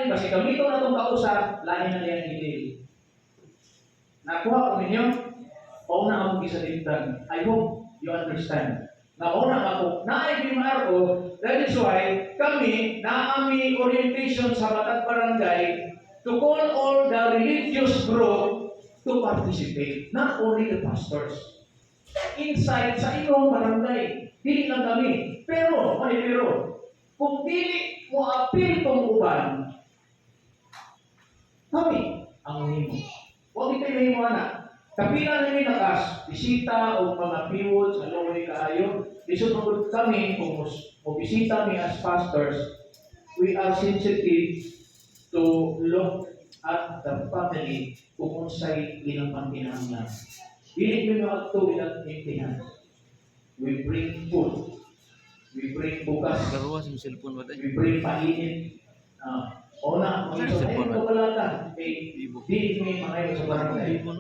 ni kasi kami ito na itong kausap, lahi na niya hindi. Nakuha ko ninyo, o na ako gisalintan. I hope you understand. Nauna ako, naay ko, that is why kami, naami orientation sa Batat Barangay to call all the religious group to participate, not only the pastors. Inside sa inyong barangay, dili lang kami. Pero, kung dili mo appeal tong uban, kami ang himo. Huwag ito'y may mo na. Kapila na may nakas, bisita o mga piwod sa looy kaayo, disunod kami kung bisita mi as pastors, we are sensitive to look at the family kung unsay ilang pangkinahanglan. Dili mi maadto without empty hands. We bring food. We bring bukas. We bring painit. Una, kung ito ay pagkalatan, dili mi mga sa barangay.